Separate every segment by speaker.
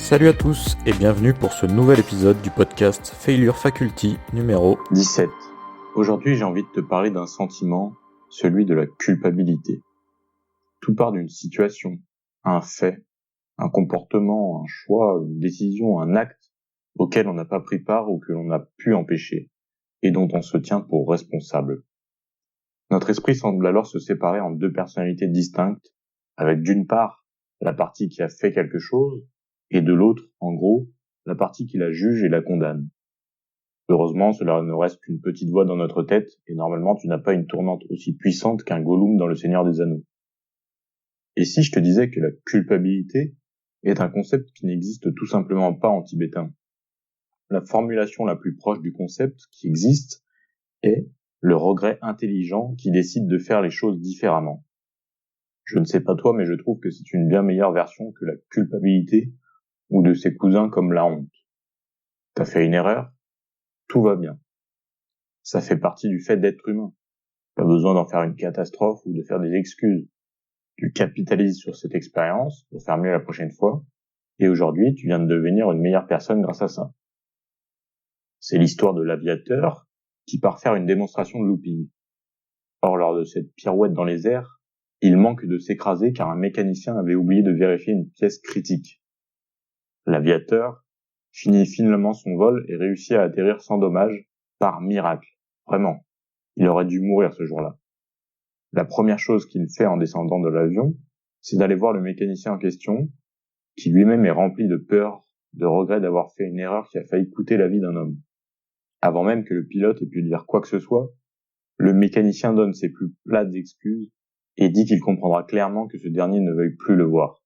Speaker 1: Salut à tous et bienvenue pour ce nouvel épisode du podcast Failure Faculty numéro
Speaker 2: 17. Aujourd'hui, j'ai envie de te parler d'un sentiment, celui de la culpabilité. Tout part d'une situation, un fait, un comportement, un choix, une décision, un acte auquel on n'a pas pris part ou que l'on a pu empêcher et dont on se tient pour responsable. Notre esprit semble alors se séparer en deux personnalités distinctes, avec d'une part la partie qui a fait quelque chose et de l'autre, en gros, la partie qui la juge et la condamne. Heureusement, cela ne reste qu'une petite voix dans notre tête, et normalement tu n'as pas une tournante aussi puissante qu'un Gollum dans Le Seigneur des Anneaux. Et si je te disais que la culpabilité est un concept qui n'existe tout simplement pas en tibétain? La formulation la plus proche du concept qui existe est le regret intelligent qui décide de faire les choses différemment. Je ne sais pas toi, mais je trouve que c'est une bien meilleure version que la culpabilité ou de ses cousins comme la honte. T'as fait une erreur? Tout va bien. Ça fait partie du fait d'être humain. Pas besoin d'en faire une catastrophe ou de faire des excuses. Tu capitalises sur cette expérience pour faire mieux la prochaine fois, et aujourd'hui, tu viens de devenir une meilleure personne grâce à ça. C'est l'histoire de l'aviateur qui part faire une démonstration de looping. Or, lors de cette pirouette dans les airs, il manque de s'écraser car un mécanicien avait oublié de vérifier une pièce critique. L'aviateur finit finalement son vol et réussit à atterrir sans dommage, par miracle. Vraiment, il aurait dû mourir ce jour-là. La première chose qu'il fait en descendant de l'avion, c'est d'aller voir le mécanicien en question, qui lui-même est rempli de peur, de regret d'avoir fait une erreur qui a failli coûter la vie d'un homme. Avant même que le pilote ait pu dire quoi que ce soit, le mécanicien donne ses plus plates excuses et dit qu'il comprendra clairement que ce dernier ne veuille plus le voir.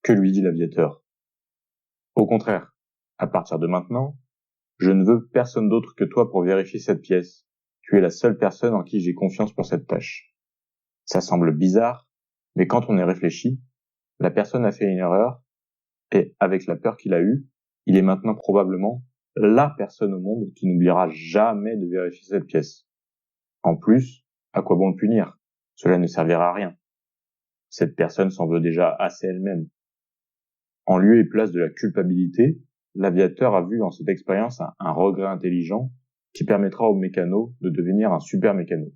Speaker 2: Que lui dit l'aviateur? Au contraire, à partir de maintenant, je ne veux personne d'autre que toi pour vérifier cette pièce. Tu es la seule personne en qui j'ai confiance pour cette tâche. Ça semble bizarre, mais quand on y réfléchit, la personne a fait une erreur, et avec la peur qu'il a eue, il est maintenant probablement la personne au monde qui n'oubliera jamais de vérifier cette pièce. En plus, à quoi bon le punir? Cela ne servira à rien. Cette personne s'en veut déjà assez elle-même. En lieu et place de la culpabilité, l'aviateur a vu dans cette expérience un regret intelligent qui permettra au mécano de devenir un super mécano.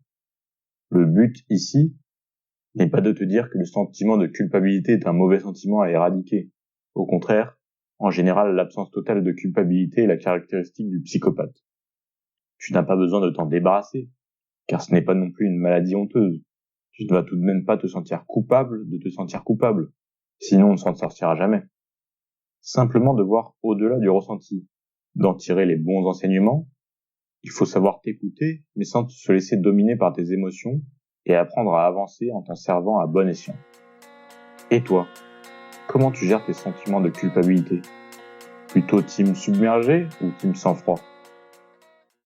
Speaker 2: Le but ici n'est pas de te dire que le sentiment de culpabilité est un mauvais sentiment à éradiquer. Au contraire, en général, l'absence totale de culpabilité est la caractéristique du psychopathe. Tu n'as pas besoin de t'en débarrasser, car ce n'est pas non plus une maladie honteuse. Tu ne vas tout de même pas te sentir coupable de te sentir coupable, sinon on ne s'en sortira jamais. Simplement de voir au-delà du ressenti, d'en tirer les bons enseignements. Il faut savoir t'écouter, mais sans se laisser dominer par tes émotions et apprendre à avancer en t'en servant à bon escient. Et toi, comment tu gères tes sentiments de culpabilité? Plutôt team submergé ou team sang-froid?